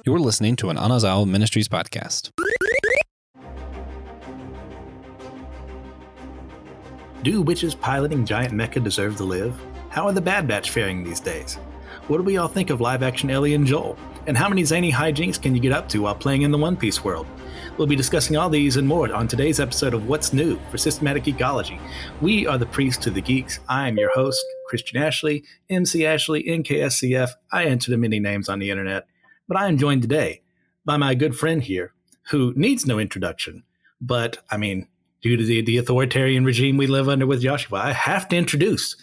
You're listening to an Anazao Ministries podcast. Do witches piloting giant mecha deserve to live? How are the Bad Batch faring these days? What do we all think of live-action Ellie and Joel? And how many zany hijinks can you get up to while playing in the One Piece world? We'll be discussing all these and more on today's episode of What's New for Systematic Geekology. We are the Priest to the Geeks. I am your host, Christian Ashley, MC Ashley, NKSCF. I enter the many names on the internet. But I am joined today by my good friend here, who needs no introduction. But, due to the authoritarian regime we live under with Joshua, I have to introduce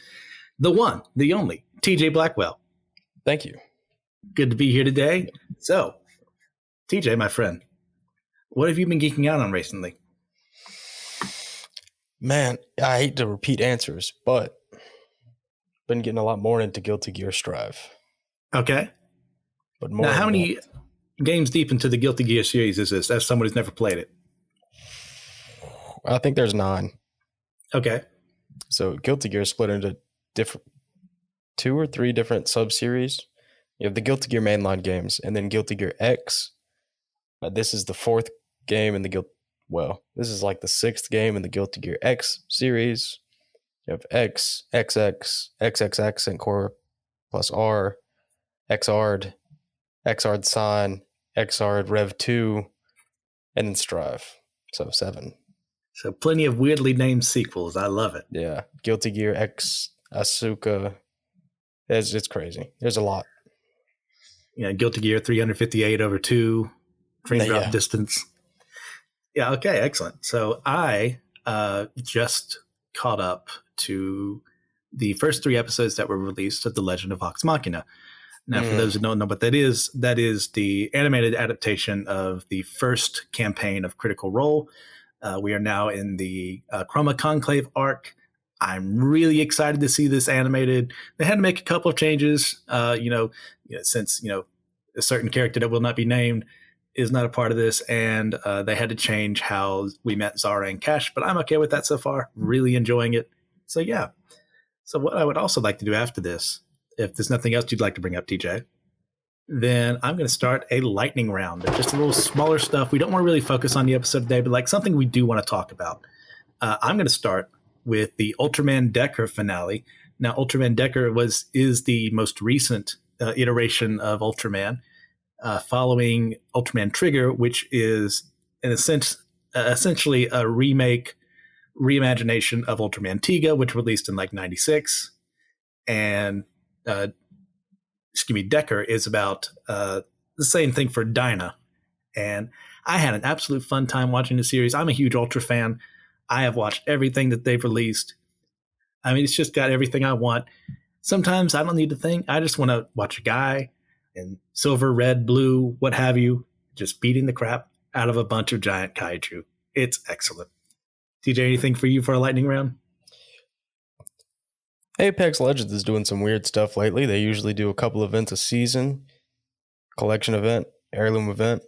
the one, the only, TJ Blackwell. Thank you. Good to be here today. So, TJ, my friend, what have you been geeking out on recently? Man, I hate to repeat answers, but been getting a lot more into Guilty Gear Strive. Okay. But more. Now, how many games deep into the Guilty Gear series is this, as someone who's never played it? I think there's 9. Okay. So Guilty Gear is split into 2 or 3 different sub-series. You have the Guilty Gear mainline games, and then Guilty Gear X. This is the 4th game in the this is like the 6th game in the Guilty Gear X series. You have X, XX, XXX, and Core plus R, XR'd, XR'd Sign, XR'd Rev 2, and then Strive. So 7. So plenty of weirdly named sequels. I love it. Yeah. Guilty Gear X, Asuka. It's crazy. There's a lot. Yeah, Guilty Gear 358 over 2, frame drop distance. Yeah, okay, excellent. So I just caught up to the first 3 episodes that were released of The Legend of Vox Machina. Now, for those who don't know what that is the animated adaptation of the first campaign of Critical Role. We are now in the Chroma Conclave arc. I'm really excited to see this animated. They had to make a couple of changes, since a certain character that will not be named is not a part of this, and they had to change how we met Zara and Cash, but I'm okay with that so far. Really enjoying it. So, yeah. So what I would also like to do after this, if there's nothing else you'd like to bring up, TJ, then I'm going to start a lightning round. Just a little smaller stuff. We don't want to really focus on the episode today, but like something we do want to talk about. I'm going to start with the Ultraman Decker finale. Now, Ultraman Decker is the most recent iteration of Ultraman, following Ultraman Trigger, which is in a sense essentially a reimagination of Ultraman Tiga, which released in like 96. And Decker is about the same thing for Dinah. And I had an absolute fun time watching the series. I'm a huge Ultra fan. I have watched everything that they've released. It's just got everything I want. Sometimes I don't need to think. I just want to watch a guy in silver, red, blue, what have you, just beating the crap out of a bunch of giant kaiju. It's excellent. TJ, anything for you for a lightning round? Apex Legends is doing some weird stuff lately. They usually do a couple events a season, collection event, heirloom event.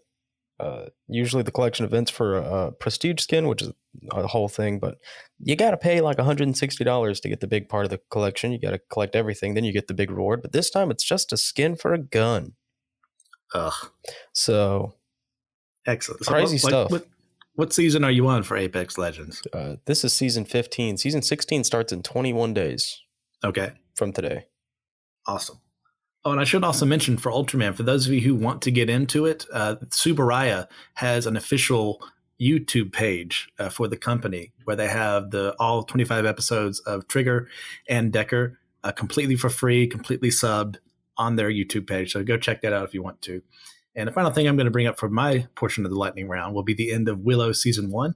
Usually the collection events for a prestige skin, which is a whole thing, but you got to pay like $160 to get the big part of the collection. You got to collect everything, then you get the big reward. But this time it's just a skin for a gun. Ugh. So excellent. Crazy stuff. What season are you on for Apex Legends? This is season 15. Season 16 starts in 21 days. Okay. From today. Awesome. Oh, and I should also mention for Ultraman, for those of you who want to get into it, Subaraya has an official YouTube page for the company where they have all 25 episodes of Trigger and Decker completely for free, completely subbed on their YouTube page. So go check that out if you want to. And the final thing I'm going to bring up for my portion of the lightning round will be the end of Willow Season 1.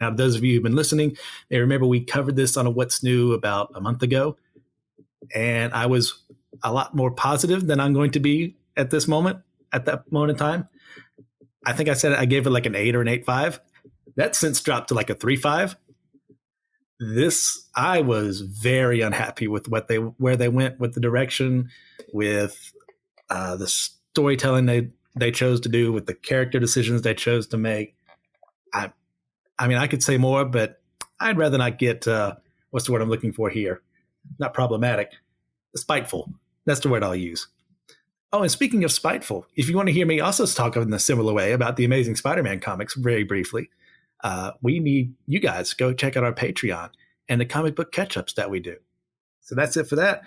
Now, those of you who've been listening, they remember we covered this on a What's New about a month ago. And I was a lot more positive than I'm going to be at that moment in time. I think I said I gave it like an 8 or an 8.5. That's since dropped to like a 3.5. I was very unhappy with where they went with the direction, with the storytelling they chose to do, with the character decisions they chose to make. I could say more, but I'd rather not get what's the word I'm looking for here? Not problematic, spiteful. That's the word I'll use. Oh, and speaking of spiteful, if you want to hear me also talk in a similar way about the Amazing Spider-Man comics very briefly, we need you guys to go check out our Patreon and the comic book catch-ups that we do. So that's it for that.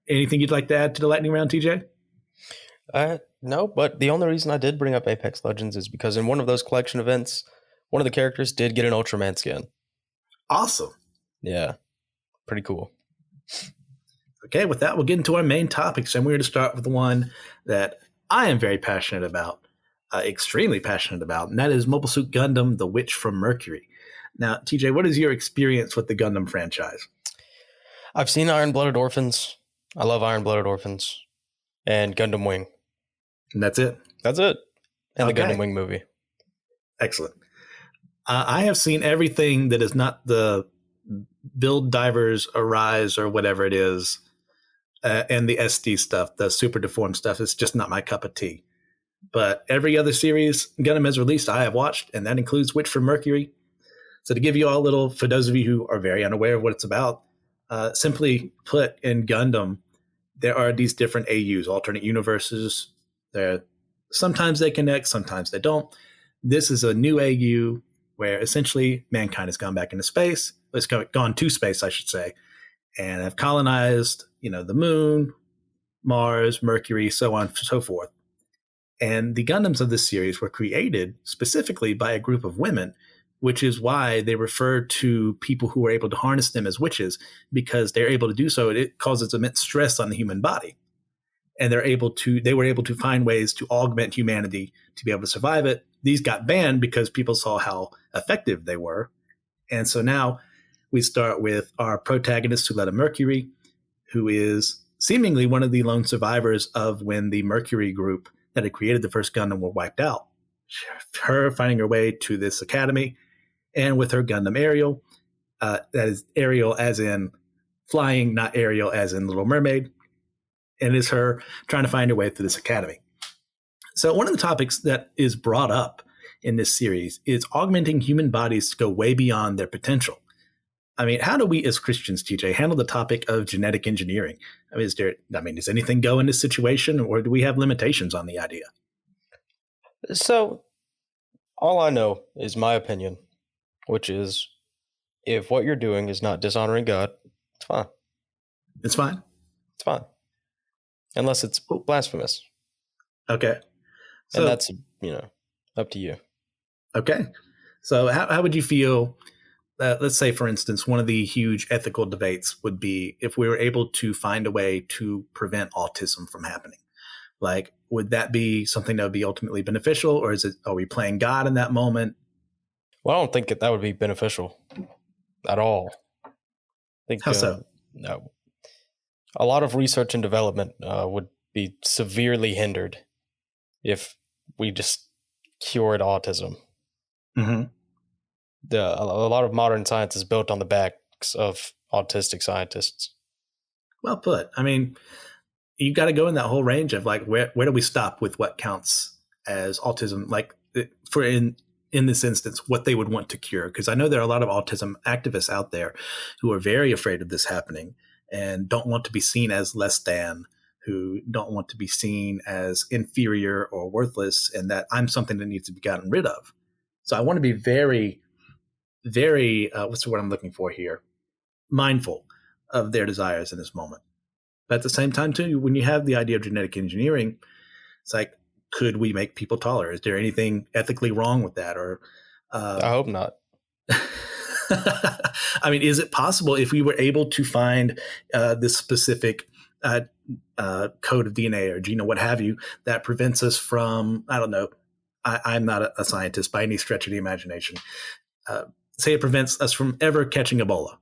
Anything you'd like to add to the lightning round, TJ? No, but the only reason I did bring up Apex Legends is because in one of those collection events, one of the characters did get an Ultraman skin. Awesome. Yeah, pretty cool. Okay, with that, we'll get into our main topics, and we're going to start with the one that I am very passionate about, extremely passionate about, and that is Mobile Suit Gundam, The Witch from Mercury. Now, TJ, what is your experience with the Gundam franchise? I've seen Iron Blooded Orphans. I love Iron Blooded Orphans. And Gundam Wing. And that's it? That's it. And Okay. the Gundam Wing movie. Excellent. I have seen everything that is not the Build Divers Arise or whatever it is, and the SD stuff, the super deformed stuff. It's just not my cup of tea. But every other series Gundam has released, I have watched, and that includes Witch from Mercury. So to give you all a little, for those of you who are very unaware of what it's about, simply put, in Gundam, there are these different AUs, alternate universes. Sometimes they connect, sometimes they don't. This is a new AU where essentially mankind has gone back into space. It's gone to space, I should say, and have colonized, the moon, Mars, Mercury, so on and so forth. And the Gundams of this series were created specifically by a group of women, which is why they refer to people who are able to harness them as witches, because they're able to do so. It causes immense stress on the human body. And they were able to find ways to augment humanity to be able to survive it. These got banned because people saw how effective they were. And so now we start with our protagonist, Suletta Mercury, who is seemingly one of the lone survivors of when the Mercury group that had created the first Gundam were wiped out. Her finding her way to this academy, and with her Gundam Ariel, that is Ariel as in flying, not Ariel as in Little Mermaid, and is her trying to find her way through this academy. So one of the topics that is brought up in this series is augmenting human bodies to go way beyond their potential. I mean, how do we as Christians, TJ, handle the topic of genetic engineering? I mean, does anything go in this situation, or do we have limitations on the idea? So, all I know is my opinion, which is if what you're doing is not dishonoring God, it's fine. It's fine? It's fine. Unless it's blasphemous. Okay. So, and that's, up to you. Okay. So how would you feel, let's say, for instance, one of the huge ethical debates would be if we were able to find a way to prevent autism from happening. Like, would that be something that would be ultimately beneficial, or are we playing God in that moment? Well, I don't think that would be beneficial at all. I think, how so? No. A lot of research and development would be severely hindered if we just cured autism. Mm-hmm. A lot of modern science is built on the backs of autistic scientists. Well put. I mean, you got to go in that whole range of like, where do we stop with what counts as autism? Like, for in this instance, what they would want to cure. Because I know there are a lot of autism activists out there who are very afraid of this happening and don't want to be seen as less than, who don't want to be seen as inferior or worthless, and that I'm something that needs to be gotten rid of. So I want to be very, very, what's the word I'm looking for here? Mindful of their desires in this moment. But at the same time, too, when you have the idea of genetic engineering, it's like, could we make people taller? Is there anything ethically wrong with that? Or I hope not. I mean, is it possible if we were able to find this specific code of DNA or gene or what have you that prevents us from, I don't know, I'm not a scientist by any stretch of the imagination. Say it prevents us from ever catching Ebola.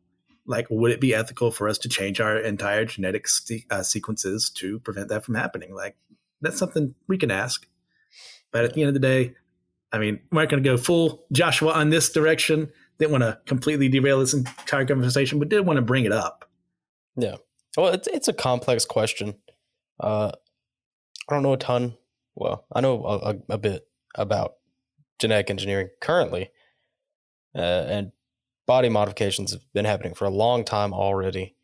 Like, would it be ethical for us to change our entire genetic sequences to prevent that from happening? Like, that's something we can ask. But at the end of the day, I mean, we're not going to go full Joshua on this direction. Didn't want to completely derail this entire conversation, but did want to bring it up. Yeah. Well, it's a complex question. I don't know a ton. Well, I know a bit about genetic engineering currently. And body modifications have been happening for a long time already.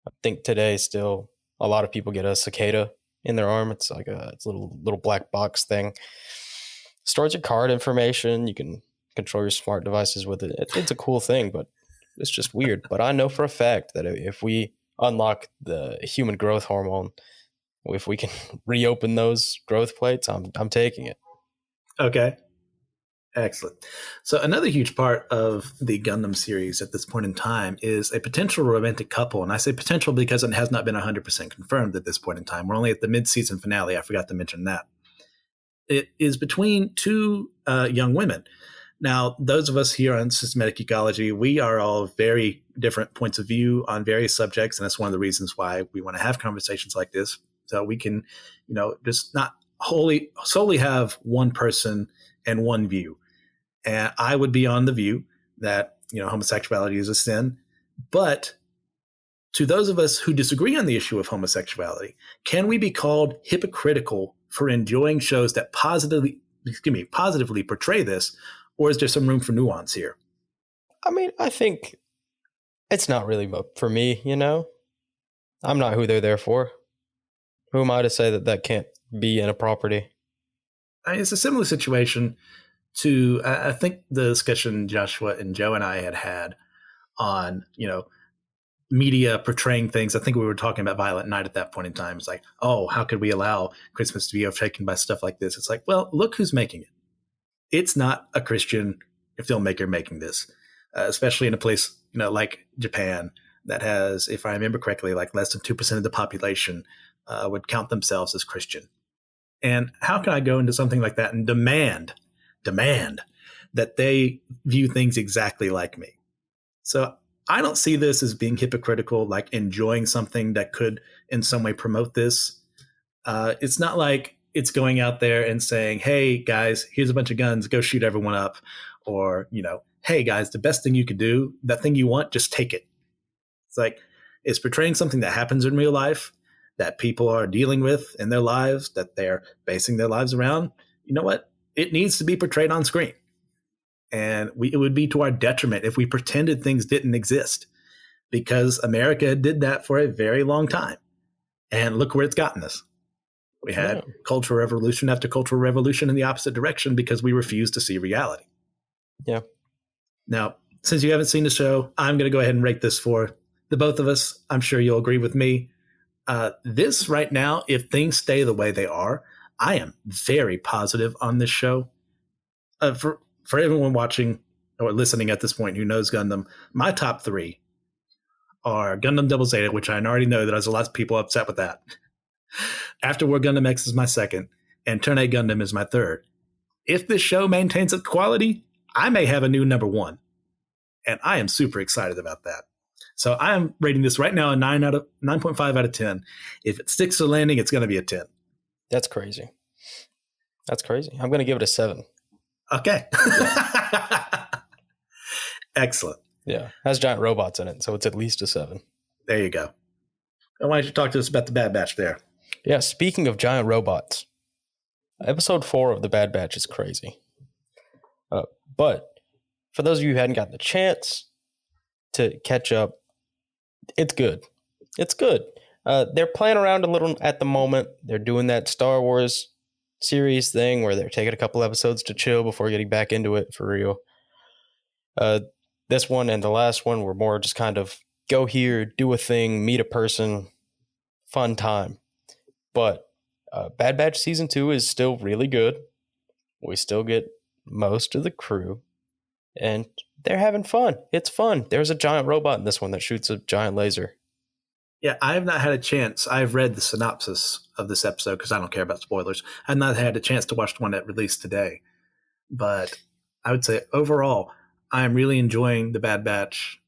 I think today still a lot of people get a cicada in their arm. It's like it's a little black box thing. Stores your card information. You can control your smart devices with it. It's a cool thing, but it's just weird. But I know for a fact that if we unlock the human growth hormone, if we can reopen those growth plates, I'm taking it. Okay. Excellent. So another huge part of the Gundam series at this point in time is a potential romantic couple. And I say potential because it has not been 100% confirmed at this point in time. We're only at the mid-season finale. I forgot to mention that. It is between two young women. Now, those of us here on Systematic Ecology, we are all very different points of view on various subjects. And that's one of the reasons why we want to have conversations like this. So we can, just not solely have one person and one view. And I would be on the view that, homosexuality is a sin. But to those of us who disagree on the issue of homosexuality, can we be called hypocritical for enjoying shows that positively portray this? Or is there some room for nuance here? I mean, I think it's not really for me, I'm not who they're there for. Who am I to say that can't be in a property? It's a similar situation to, I think, the discussion Joshua and Joe and I had on, media portraying things. I think we were talking about Violent Night at that point in time. It's like, oh, how could we allow Christmas to be overtaken by stuff like this? It's like, well, look who's making it. It's not a Christian filmmaker making this, especially in a place, like Japan that has, if I remember correctly, like less than 2% of the population would count themselves as Christian. And how can I go into something like that and demand that they view things exactly like me? So I don't see this as being hypocritical, like enjoying something that could in some way promote this. It's not like it's going out there and saying, hey, guys, here's a bunch of guns, go shoot everyone up. Or, hey, guys, the best thing you could do, that thing you want, just take it. It's like it's portraying something that happens in real life, that people are dealing with in their lives, that they're basing their lives around. You know what? It needs to be portrayed on screen. And it would be to our detriment if we pretended things didn't exist, because America did that for a very long time. And look where it's gotten us. We had cultural revolution after cultural revolution in the opposite direction because we refused to see reality. Yeah. Now, since you haven't seen the show, I'm going to go ahead and rate this for the both of us. I'm sure you'll agree with me. This right now, if things stay the way they are, I am very positive on this show. For everyone watching or listening at this point who knows Gundam, my top three are Gundam Double Zeta, which I already know that there's a lot of people upset with that. Afterward Gundam X is my second, and Turn A Gundam is my third. If this show maintains its quality, I may have a new number one, and I am super excited about that. So I am rating this right now a 9.5 out of 10. If it sticks to the landing, it's going to be a 10. That's crazy. I'm going to give it a 7. Okay. Excellent. Yeah. Has giant robots in it, so it's at least a 7. There you go. Why don't you talk to us about the Bad Batch there? Yeah, speaking of giant robots, episode 4 of the Bad Batch is crazy. But for those of you who hadn't gotten the chance to catch up, it's good. They're playing around a little at the moment. They're doing that Star Wars series thing where they're taking a couple episodes to chill before getting back into it for real. This one and the last one were more just kind of go here, do a thing, meet a person, fun time. But Bad Batch Season 2 is still really good. We still get most of the crew, and they're having fun. It's fun. There's a giant robot in this one that shoots a giant laser. Yeah, I have not had a chance. I've read the synopsis of this episode because I don't care about spoilers. I've not had a chance to watch the one that released today. But I would say overall, I'm really enjoying the Bad Batch.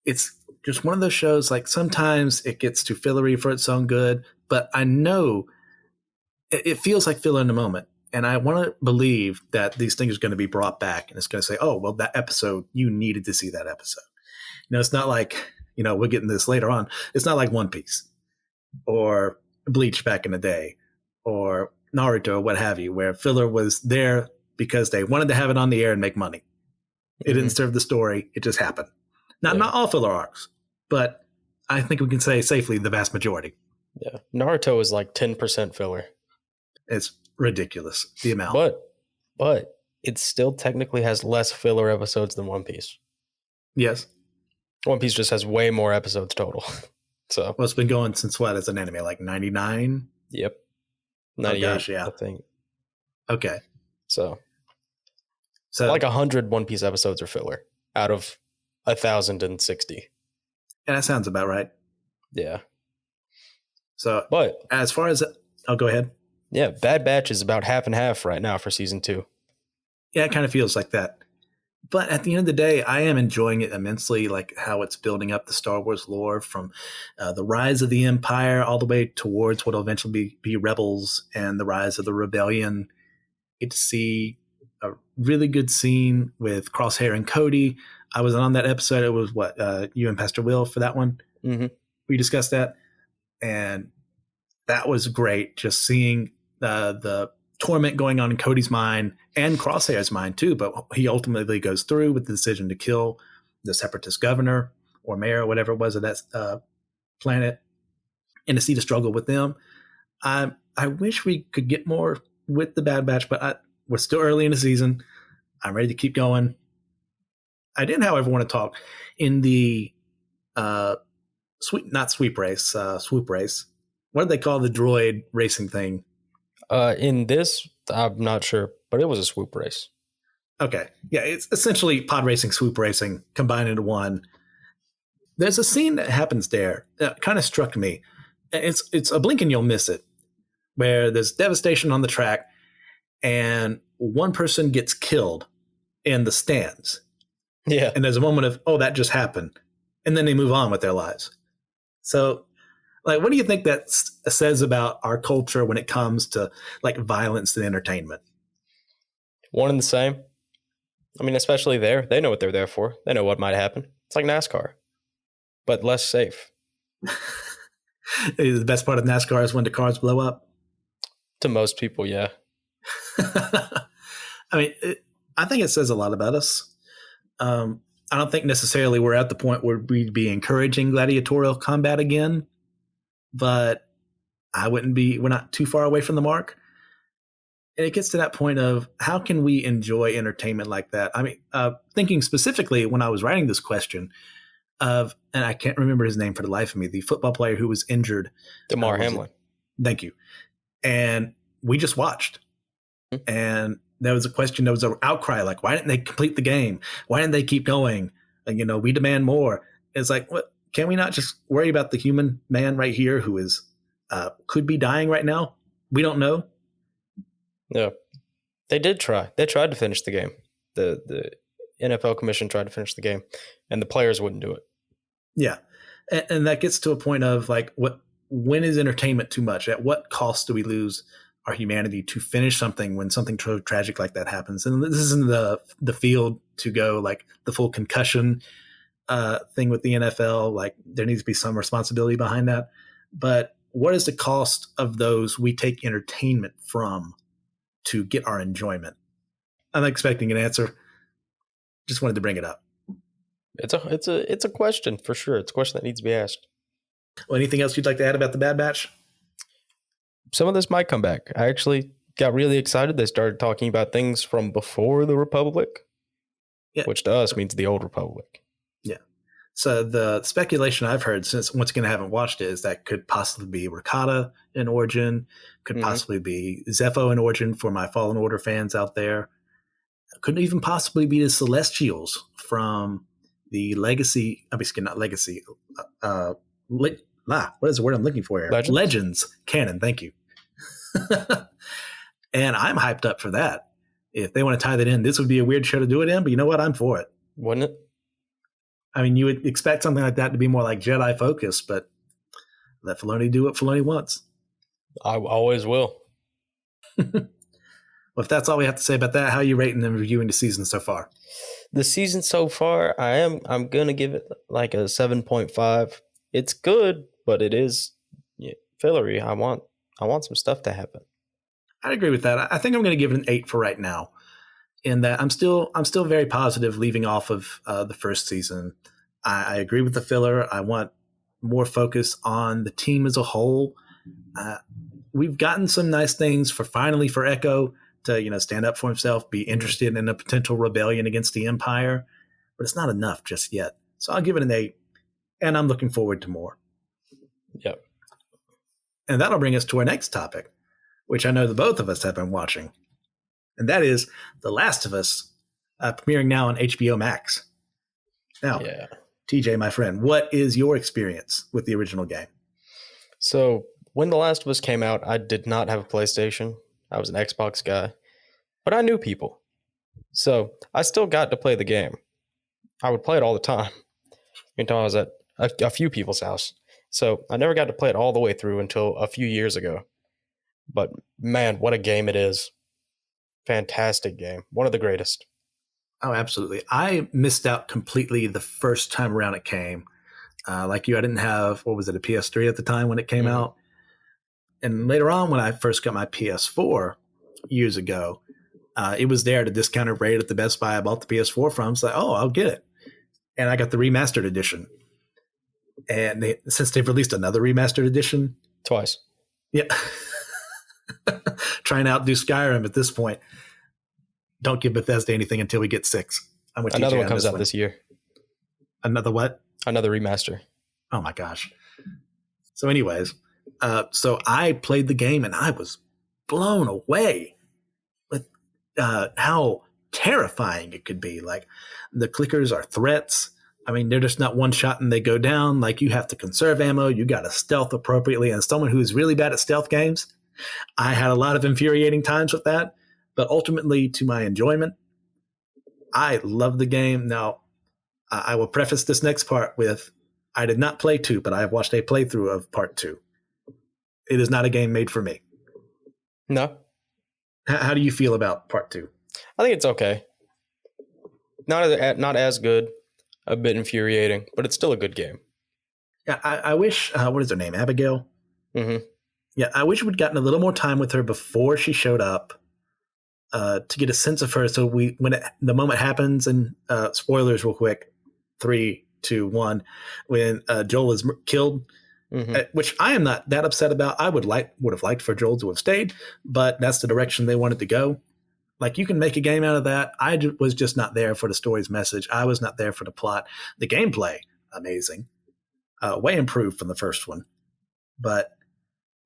It's just one of those shows, like sometimes it gets too fillery for its own good, but I know it feels like filler in the moment. And I want to believe that these things are going to be brought back and it's going to say, oh, well, that episode, you needed to see that episode. It's not like, we'll get into this later on. It's not like One Piece or Bleach back in the day or Naruto or what have you, where filler was there because they wanted to have it on the air and make money. It didn't serve the story. It just happened. Not all filler arcs, but I think we can say safely the vast majority. Yeah. Naruto is like 10% filler. It's ridiculous, the amount. But it still technically has less filler episodes than One Piece. Yes. One Piece just has way more episodes total. So, well, it's been going since what as an anime, like 99? Yep. 98, oh gosh, yeah. I think. Okay. So like 100 One Piece episodes are filler out of 1,060. And that sounds about right. Yeah. So, but as far as I'll go ahead. Yeah, Bad Batch is about half and half right now for season 2. Yeah, it kind of feels like that. But at the end of the day, I am enjoying it immensely, like how it's building up the Star Wars lore from the rise of the Empire all the way towards what will eventually be Rebels and the rise of the Rebellion. Get to see a really good scene with Crosshair and Cody. I was on that episode. It was you and Pastor Will for that one. Mm-hmm. We discussed that. And that was great, just seeing the torment going on in Cody's mind and Crosshair's mind too, but he ultimately goes through with the decision to kill the separatist governor or mayor or whatever it was of that planet, and to see the struggle with them. I wish we could get more with the Bad Batch, but we're still early in the season. I'm ready to keep going. I didn't, however, want to talk in the swoop race. What did they call the droid racing thing? In this, I'm not sure, but it was a swoop race. Okay. Yeah, it's essentially pod racing, swoop racing combined into one. There's a scene that happens there that kind of struck me. It's a blink and you'll miss it, where there's devastation on the track and one person gets killed in the stands. Yeah. And there's a moment of, oh, that just happened. And then they move on with their lives. So, like, what do you think that says about our culture when it comes to like violence and entertainment? One and the same. I mean, especially there, they know what they're there for. They know what might happen. It's like NASCAR, but less safe. The best part of NASCAR is when the cars blow up. To most people, yeah. I mean, I think it says a lot about us. I don't think necessarily we're at the point where we'd be encouraging gladiatorial combat again. But we're not too far away from the mark. And it gets to that point of how can we enjoy entertainment like that? I mean, thinking specifically when I was writing this question and I can't remember his name for the life of me, the football player who was injured. Damar Hamlin. Thank you. And we just watched. Mm-hmm. And there was an outcry like, why didn't they complete the game? Why didn't they keep going? And, we demand more. It's like, what? Can we not just worry about the human man right here who is could be dying right now? We don't know. Yeah, they did try. They tried to finish the game. The NFL commission tried to finish the game, and the players wouldn't do it. Yeah, and that gets to a point of like, when is entertainment too much? At what cost do we lose our humanity to finish something when something tragic like that happens? And this isn't the field to go like the full concussion thing with the NFL. Like there needs to be some responsibility behind that. But what is the cost of those we take entertainment from to get our enjoyment? I'm expecting an answer. Just wanted to bring it up. It's a question for sure. It's a question that needs to be asked. Well, anything else you'd like to add about the Bad Batch? Some of this might come back. I actually got really excited. They started talking about things from before the Republic, which to us means the Old Republic. Yeah. So the speculation I've heard, since once again I haven't watched it, is that could possibly be Rakata in origin, could possibly be Zepho in origin for my Fallen Order fans out there. Could even possibly be the Celestials from the Legacy. I'm sorry, not Legacy. What is the word I'm looking for here? Legends canon. Thank you. And I'm hyped up for that. If they want to tie that in, this would be a weird show to do it in, but you know what? I'm for it. Wouldn't it? I mean, you would expect something like that to be more like Jedi focused, but let Filoni do what Filoni wants. I always will. Well, if that's all we have to say about that, how are you rating and reviewing the season so far? The season so far, I'm gonna give it like a 7.5. It's good, but it is fillery. I want some stuff to happen. I agree with that. I think I'm going to give it an 8 for right now. In that I'm still very positive leaving off of the first season. I agree with the filler. I want more focus on the team as a whole. We've gotten some nice things for Echo to stand up for himself, be interested in a potential rebellion against the Empire, but it's not enough just yet. So I'll give it an 8, and I'm looking forward to more. Yep. And that'll bring us to our next topic, which I know the both of us have been watching, and that is The Last of Us, premiering now on HBO Max. Now, TJ, my friend, what is your experience with the original game? So when The Last of Us came out, I did not have a PlayStation. I was an Xbox guy, but I knew people. So I still got to play the game. I would play it all the time until I was at a few people's house. So I never got to play it all the way through until a few years ago. But man, what a game it is. Fantastic game. One of the greatest. Oh, absolutely. I missed out completely the first time around it came. Like you, I didn't have, a PS3 at the time when it came out. And later on, when I first got my PS4 years ago, it was there at a discounted rate at the Best Buy I bought the PS4 from. So, I'll get it. And I got the remastered edition. And since they've released another remastered edition. Twice. Yeah. Trying to outdo Skyrim at this point. Don't give Bethesda anything until we get 6. I'm with Another TJ one comes out this year. Another what? Another remaster. Oh my gosh. So anyways, so I played the game and I was blown away with how terrifying it could be. Like, the clickers are threats. I mean, they're just not one shot and they go down. Like, you have to conserve ammo. You got to stealth appropriately. And as someone who's really bad at stealth games, I had a lot of infuriating times with that. But ultimately, to my enjoyment, I love the game. Now, I will preface this next part with, I did not play 2, but I have watched a playthrough of part 2. It is not a game made for me. No. How do you feel about part 2? I think it's okay. Not as good. A bit infuriating, but it's still a good game. Yeah, I wish, what is her name? Abigail? Mm-hmm. Yeah, I wish we'd gotten a little more time with her before she showed up to get a sense of her. So the moment happens, and spoilers real quick, 3, 2, 1, when Joel is killed, which I am not that upset about. I would have liked for Joel to have stayed, but that's the direction they wanted to go. Like, you can make a game out of that. I was just not there for the story's message. I was not there for the plot. The gameplay, amazing. Way improved from the first one. But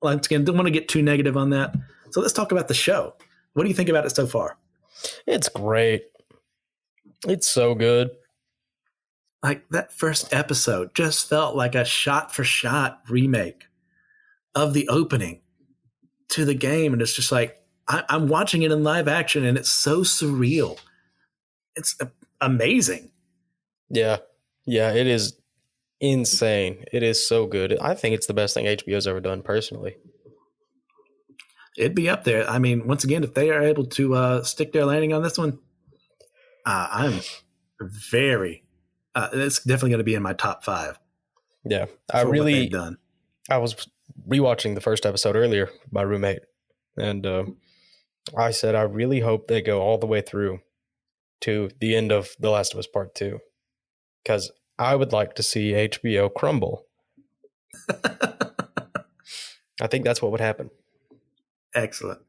once again, don't want to get too negative on that. So let's talk about the show. What do you think about it so far? It's great. It's so good. Like, that first episode just felt like a shot-for-shot remake of the opening to the game. And it's just like, I'm watching it in live action, and it's so surreal. It's amazing. Yeah. Yeah, it is insane. It is so good. I think it's the best thing HBO's ever done, personally. It'd be up there. I mean, once again, if they are able to stick their landing on this one, I'm very... it's definitely going to be in my top 5. Yeah. I was rewatching the first episode earlier with my roommate, and I said, I really hope they go all the way through to the end of The Last of Us Part 2, because I would like to see HBO crumble. I think that's what would happen. Excellent.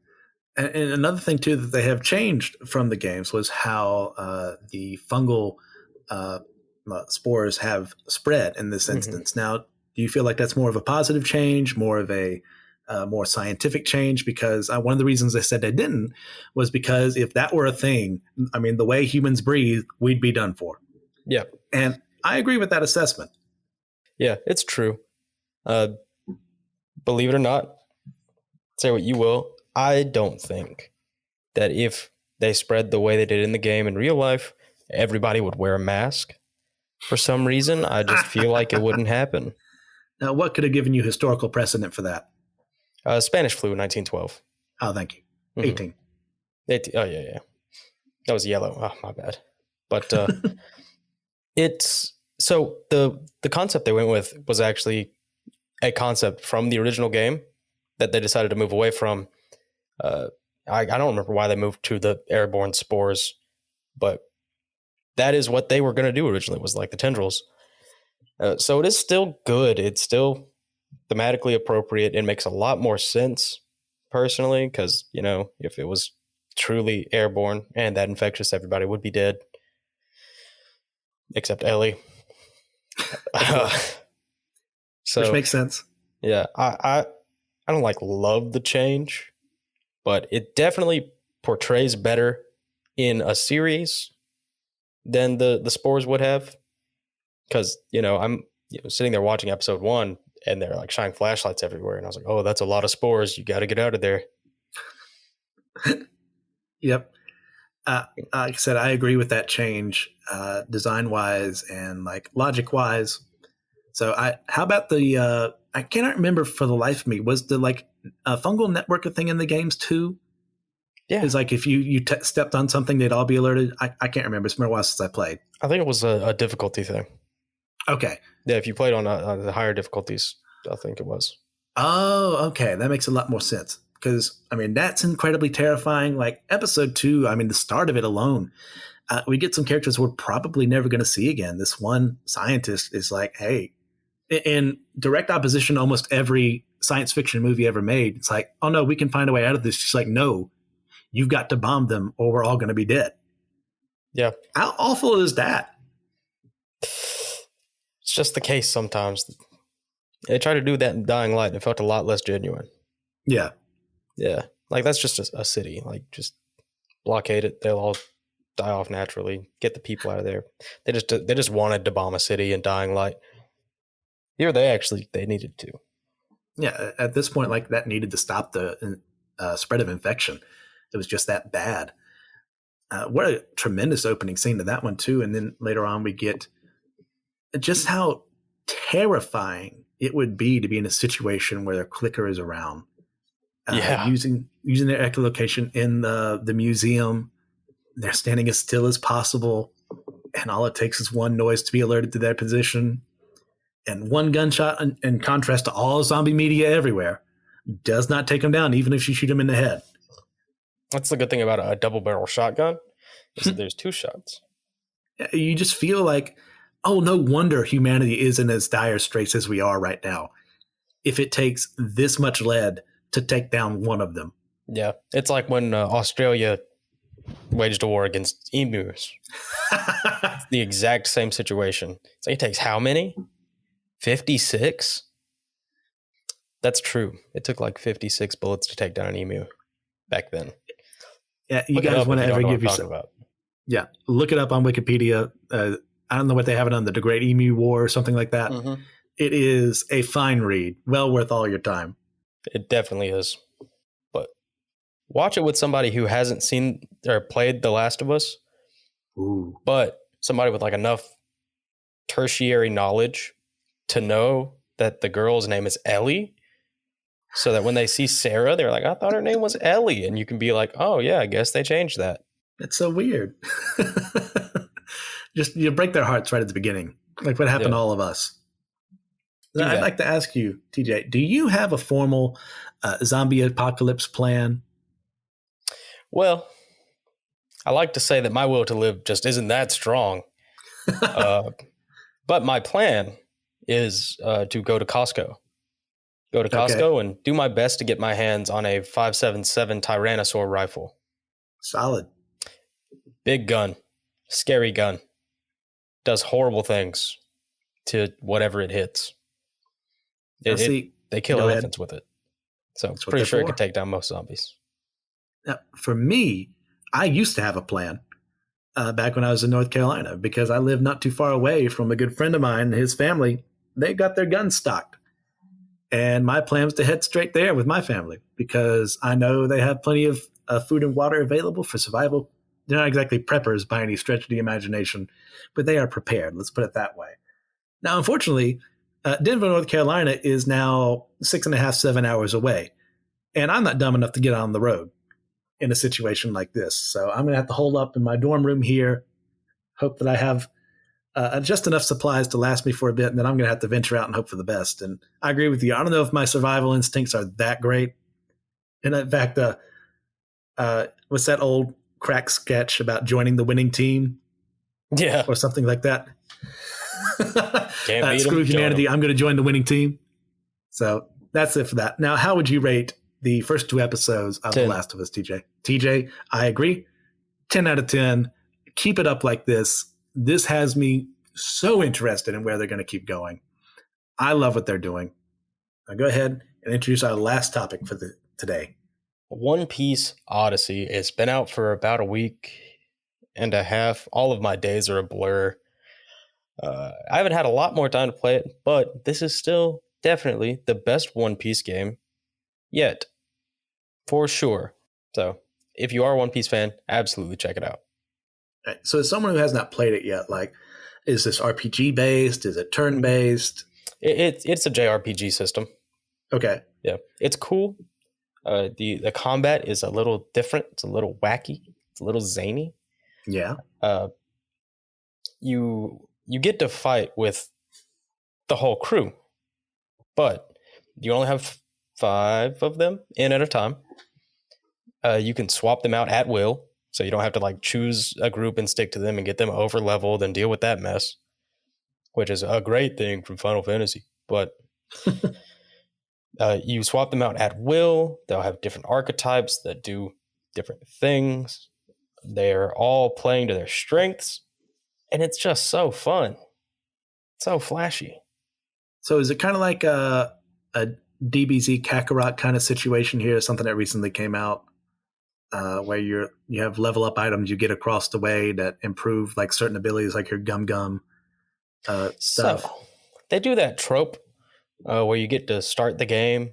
And another thing, too, that they have changed from the games was how the fungal spores have spread in this instance. Now, do you feel like that's more of a positive change, more of a more scientific change? Because one of the reasons they said they didn't was because if that were a thing, I mean, the way humans breathe, we'd be done for. Yeah. And I agree with that assessment. Yeah, it's true. Believe it or not, say what you will, I don't think that if they spread the way they did in the game in real life, everybody would wear a mask. For some reason, I just feel like it wouldn't happen. Now, what could have given you historical precedent for that? Spanish flu, 1912. Oh, thank you. 18. 18. Oh, yeah. That was yellow. Oh, my bad. But it's... So the concept they went with was actually a concept from the original game that they decided to move away from. I don't remember why they moved to the airborne spores, but that is what they were going to do originally, was like the tendrils. So it is still good. It's still thematically appropriate. It makes a lot more sense, personally, because, if it was truly airborne and that infectious, everybody would be dead. Except Ellie. So, which makes sense. Yeah, I don't love the change, but it definitely portrays better in a series than the spores would have. Because, I'm sitting there watching episode 1 and they're like shining flashlights everywhere. And I was like, oh, that's a lot of spores. You got to get out of there. Yep. Like I said, I agree with that change, design wise and logic wise. So how about the, I cannot remember for the life of me, was the fungal network a thing in the games too? Yeah. It's if you stepped on something, they'd all be alerted. I can't remember. It's been a while since I played. I think it was a difficulty thing. Okay. Yeah, if you played on the higher difficulties, I think it was. Oh, okay. That makes a lot more sense. Because, that's incredibly terrifying. Episode 2, the start of it alone, we get some characters we're probably never going to see again. This one scientist is hey, in direct opposition to almost every science fiction movie ever made. It's oh no, we can find a way out of this. She's no, you've got to bomb them or we're all going to be dead. Yeah. How awful is that? It's just the case sometimes. They try to do that in Dying Light and it felt a lot less genuine. Yeah. Yeah. That's just a city. Just blockade it. They'll all die off naturally. Get the people out of there. They just wanted to bomb a city in Dying Light. Here they needed to. Yeah. At this point, that needed to stop the spread of infection. It was just that bad. What a tremendous opening scene to that one too. And then later on we get just how terrifying it would be to be in a situation where their clicker is around. Using their echolocation in the museum. They're standing as still as possible. And all it takes is one noise to be alerted to their position. And one gunshot, in contrast to all zombie media everywhere, does not take them down, even if you shoot them in the head. That's the good thing about a double barrel shotgun, is that there's 2 shots. You just feel oh, no wonder humanity is in as dire straits as we are right now. If it takes this much lead to take down one of them. Yeah. It's like when Australia waged a war against emus. It's the exact same situation. It takes how many? 56? That's true. It took 56 bullets to take down an emu back then. Yeah, you guys want to ever give yourself... Yeah, look it up on Wikipedia. I don't know what they have it on, the Great Emu War or something like that. Mm-hmm. It is a fine read. Well worth all your time. It definitely is. But watch it with somebody who hasn't seen or played The Last of Us. Ooh. But somebody with enough tertiary knowledge to know that the girl's name is Ellie. So that when they see Sarah, they're I thought her name was Ellie. And you can be oh yeah, I guess they changed that. It's so weird. Just you break their hearts right at the beginning. What happened to all of us. I'd like to ask you, TJ, do you have a formal zombie apocalypse plan? Well, I like to say that my will to live just isn't that strong. But my plan is to go to Costco. Go to Costco and do my best to get my hands on a 5.77 Tyrannosaur rifle. Solid. Big gun. Scary gun. Does horrible things to whatever it hits. They kill elephants with it. So I'm pretty sure it could take down most zombies. Now, for me, I used to have a plan back when I was in North Carolina because I lived not too far away from a good friend of mine and his family. They got their guns stocked. And my plan was to head straight there with my family because I know they have plenty of food and water available for survival. They're not exactly preppers by any stretch of the imagination, but they are prepared. Let's put it that way. Now, unfortunately, Denver, North Carolina is now 6.5, 7 hours away. And I'm not dumb enough to get on the road in a situation like this. So I'm going to have to hold up in my dorm room here, hope that I have just enough supplies to last me for a bit, and then I'm going to have to venture out and hope for the best. And I agree with you. I don't know if my survival instincts are that great. And in fact, what's that old crack sketch about joining the winning team? Yeah. Or something like that. Can't beat 'em, Screw join humanity. 'em. I'm going to join the winning team. So that's it for that. Now, how would you rate the first 2 episodes of 10. The Last of Us, TJ? TJ, I agree. 10 out of 10. Keep it up like this. This has me so interested in where they're going to keep going. I love what they're doing. Now go ahead and introduce our last topic for today. One Piece Odyssey. It's been out for about a week and a half. All of my days are a blur. I haven't had a lot more time to play it, but this is still definitely the best One Piece game yet, for sure. So if you are a One Piece fan, absolutely check it out. Right. So as someone who has not played it yet, like, is this RPG based? Is it turn based? It's a JRPG system. Okay. Yeah, it's cool. The combat is a little different. It's a little wacky. It's a little zany. Yeah. You get to fight with the whole crew, but you only have 5 of them in at a time. You can swap them out at will, so you don't have to like choose a group and stick to them and get them over leveled and deal with that mess, which is a great thing from Final Fantasy. But you swap them out at will. They'll have different archetypes that do different things. They're all playing to their strengths, and it's just so fun, so flashy. So is it kind of like a DBZ Kakarot kind of situation here? Something that recently came out where you have level up items you get across the way that improve like certain abilities, like your gum stuff. So they do that trope where you get to start the game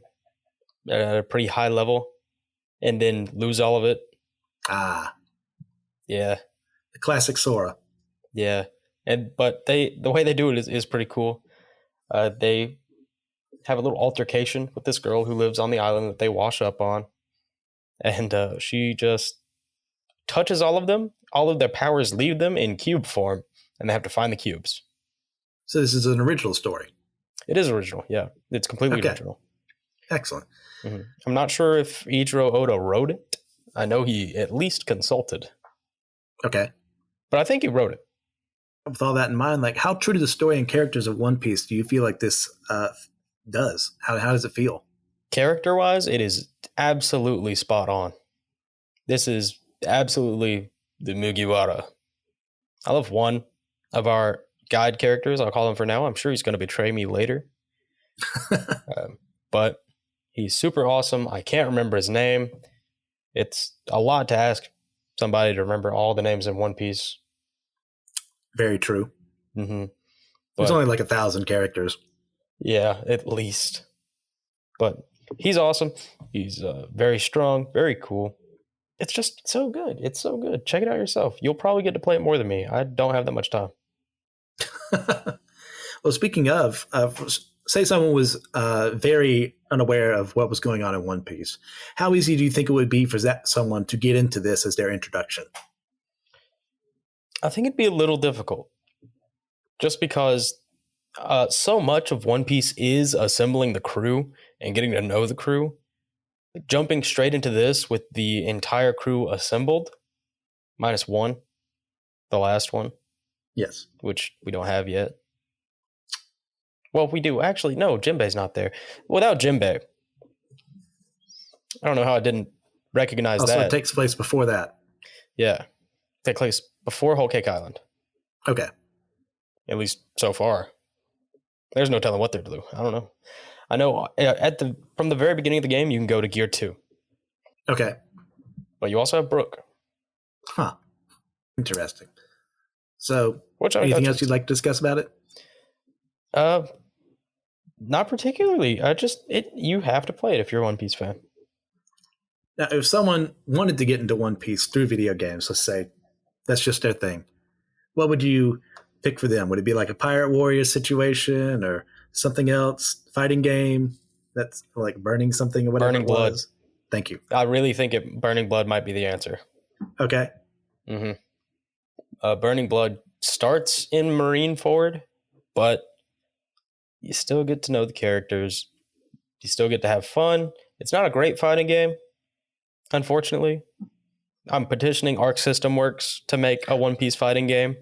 at a pretty high level and then lose all of it. Yeah. The classic Sora. Yeah. But the way they do it is pretty cool. They have a little altercation with this girl who lives on the island that they wash up on. And she just touches all of them. All of their powers leave them in cube form, and they have to find the cubes. So this is an original story. It is original, yeah. It's completely original. Excellent. Mm-hmm. I'm not sure if Eiichiro Oda wrote it. I know he at least consulted. Okay. But I think he wrote it. With all that in mind, like, how true to the story and characters of One Piece do you feel like this does? How does it feel? Character-wise, it is absolutely spot on. This is absolutely the Mugiwara. I love one of our guide characters. I'll call him for now. I'm sure he's going to betray me later. But he's super awesome. I can't remember his name. It's a lot to ask somebody to remember all the names in One Piece. Very true. Mm-hmm. There's only like 1,000 characters. Yeah, at least. But he's awesome. He's very strong, very cool. It's just so good. It's so good. Check it out yourself. You'll probably get to play it more than me. I don't have that much time. Well, speaking of, say someone was very unaware of what was going on in One Piece. How easy do you think it would be for someone to get into this as their introduction? I think it'd be a little difficult. Just because so much of One Piece is assembling the crew and getting to know the crew. Jumping straight into this with the entire crew assembled, minus one, the last one. Yes. Which we don't have yet. Well, we do. Actually, no, Jinbei's not there. Without Jinbei, I don't know how I didn't recognize that. Also, it takes place before that. Yeah. Takes place before Whole Cake Island. Okay. At least so far. There's no telling what they're to do. I don't know. I know from the very beginning of the game, you can go to Gear 2. Okay. But you also have Brook. Huh. Interesting. So, anything else you'd like to discuss about it? Not particularly. You have to play it if you're a One Piece fan. Now, if someone wanted to get into One Piece through video games, let's say that's just their thing, what would you pick for them? Would it be like a Pirate Warrior situation or something else? Fighting game that's like burning something or whatever. Burning Blood. Thank you. I really think Burning Blood might be the answer. Okay. Mm-hmm. Burning Blood starts in Marineford, but you still get to know the characters. You still get to have fun. It's not a great fighting game, unfortunately. I'm petitioning Arc System Works to make a One Piece fighting game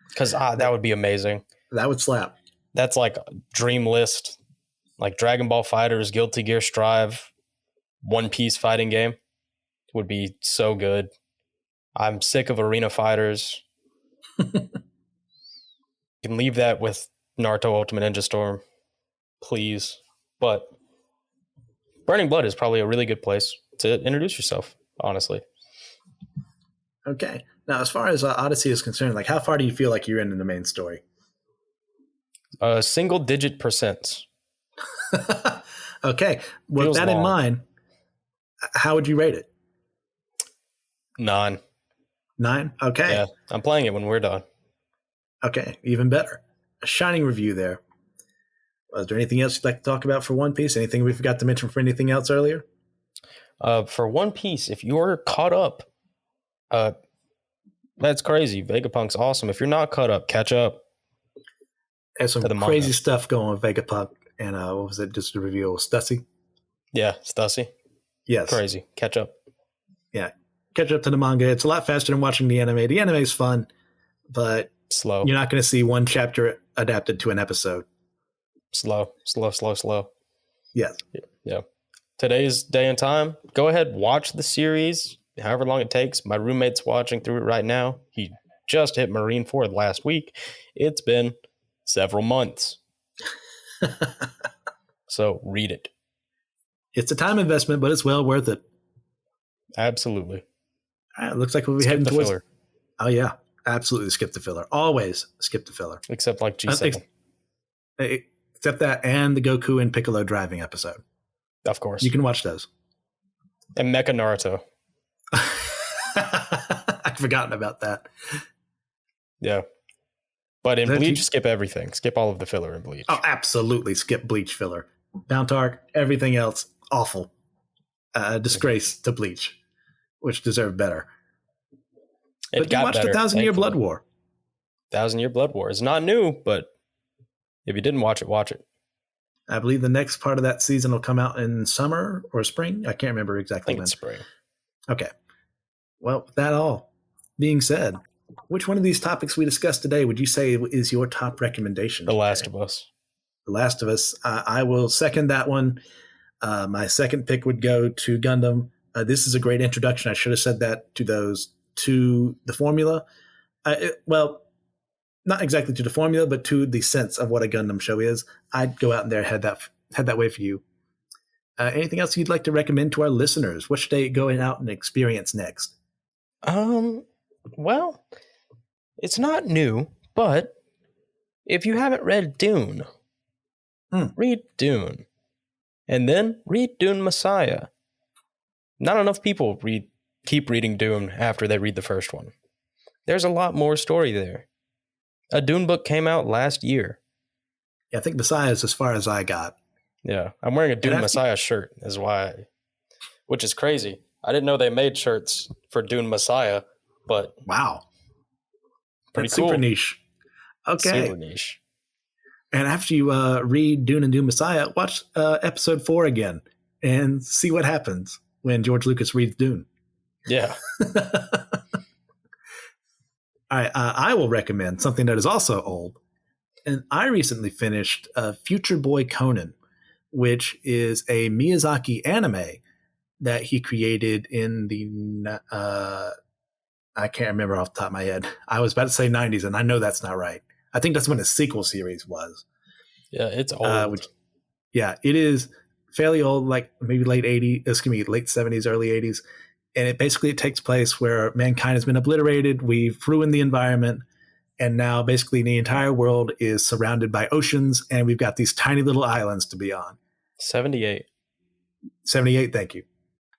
because that would be amazing. That would slap. That's like a dream list. Like Dragon Ball FighterZ, Guilty Gear Strive, One Piece fighting game would be so good. I'm sick of Arena Fighters. You can leave that with Naruto Ultimate Ninja Storm, please. But Burning Blood is probably a really good place to introduce yourself, honestly. Okay. Now, as far as Odyssey is concerned, like how far do you feel like you're in the main story? Single-digit percents. Okay. With Feels that in long. mind, how would you rate it? 9. 9? Okay. Yeah, I'm playing it when we're done. Okay. Even better. A shining review there. Is there anything else you'd like to talk about for One Piece? Anything we forgot to mention for anything else earlier? For One Piece, if you're caught up, that's crazy. Vegapunk's awesome. If you're not caught up, catch up. There's some To the crazy manga. stuff going with Vegapunk and what was it? Just a review of Stussy? Yeah, Stussy. Yes. Crazy. Catch up. Yeah. Catch up to the manga. It's a lot faster than watching the anime. The anime is fun, but Slow. you're not going to see one chapter adapted to an episode. Slow. Yes. Yeah. Today's day and time. Go ahead, watch the series, however long it takes. My roommate's watching through it right now. He just hit Marine 4 last week. It's been several months. So read it. It's a time investment, but it's well worth it. Absolutely. All right, looks like we'll be Skip heading the towards. filler. Oh yeah, absolutely skip the filler. Always skip the filler. Except like G7. Except that and the Goku and Piccolo driving episode. Of course. You can watch those. And Mecha Naruto. I'd forgotten about that. Yeah. But in That Bleach, you- skip everything. Skip all of the filler in Bleach. Oh, absolutely skip Bleach filler. Mount Arc, everything else, awful. Disgrace to Bleach, which deserved better. It But you got watched better, the 1,000-Year thankfully. Blood War. 1,000-Year Blood War is not new, but if you didn't watch it, watch it. I believe the next part of that season will come out in summer or spring. I can't remember I exactly think when. it's spring. Okay. Well, with that all being said, which one of these topics we discussed today would you say is your top recommendation? The Last of Us. The Last of Us. I will second that one. My second pick would go to Gundam. This is a great introduction. I should have said that to the formula. Well, not exactly to the formula, but to the sense of what a Gundam show is. I'd go out in there head that way for you. Anything else you'd like to recommend to our listeners? What should they go out and experience next? Well, it's not new, but if you haven't read Dune, read Dune. And then read Dune Messiah. Not enough people keep reading Dune after they read the first one. There's a lot more story there. A Dune book came out last year. Yeah, I think Messiah is as far as I got. Yeah, I'm wearing a Dune Messiah shirt, which is crazy. I didn't know they made shirts for Dune Messiah, but Wow. pretty That's cool. super niche. Okay. Super niche. And after you read Dune and Dune Messiah, watch episode 4 again and see what happens when George Lucas reads Dune. Yeah. All right, I will recommend something that is also old. And I recently finished Future Boy Conan, which is a Miyazaki anime that he created in the I can't remember off the top of my head. I was about to say 90s, and I know that's not right. I think that's when the sequel series was. Yeah, it's old. Yeah, it is fairly old, like maybe late 80s, excuse me, late 70s, early 80s. And it takes place where mankind has been obliterated. We've ruined the environment. And now basically the entire world is surrounded by oceans. And we've got these tiny little islands to be on. 78. 78, thank you.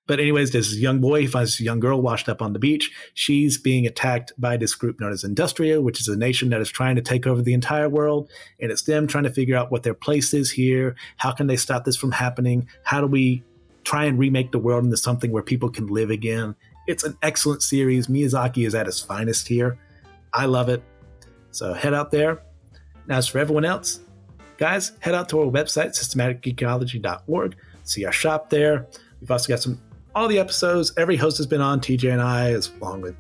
But anyways, there's this young boy. He finds this young girl washed up on the beach. She's being attacked by this group known as Industria, which is a nation that is trying to take over the entire world. And it's them trying to figure out what their place is here. How can they stop this from happening? How do we try and remake the world into something where people can live again? It's an excellent series. Miyazaki is at his finest here. I love it. So head out there. Now, as for everyone else, guys, head out to our website, systematicgeekology.org. See our shop there. We've also got all the episodes. Every host has been on, TJ and I, along with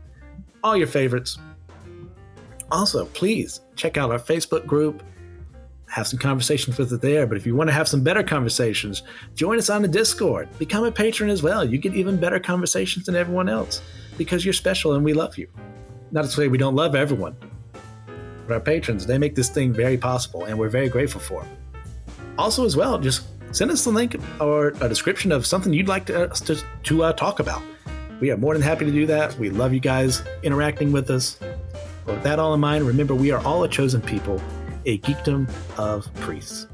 all your favorites. Also, please check out our Facebook group. Have some conversations with it there. But if you want to have some better conversations, join us on the Discord. Become a patron as well. You get even better conversations than everyone else because you're special and we love you. Not to say we don't love everyone, but our patrons, they make this thing very possible and we're very grateful for them. Also as well, just send us a link or a description of something you'd like us to talk about. We are more than happy to do that. We love you guys interacting with us. But with that all in mind, remember we are all a chosen people, a geekdom of priests.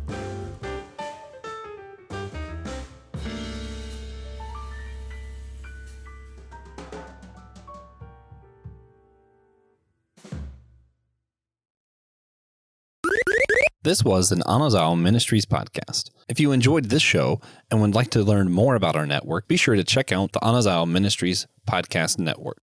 This was an Anazao Ministries podcast. If you enjoyed this show and would like to learn more about our network, be sure to check out the Anazao Ministries Podcast Network.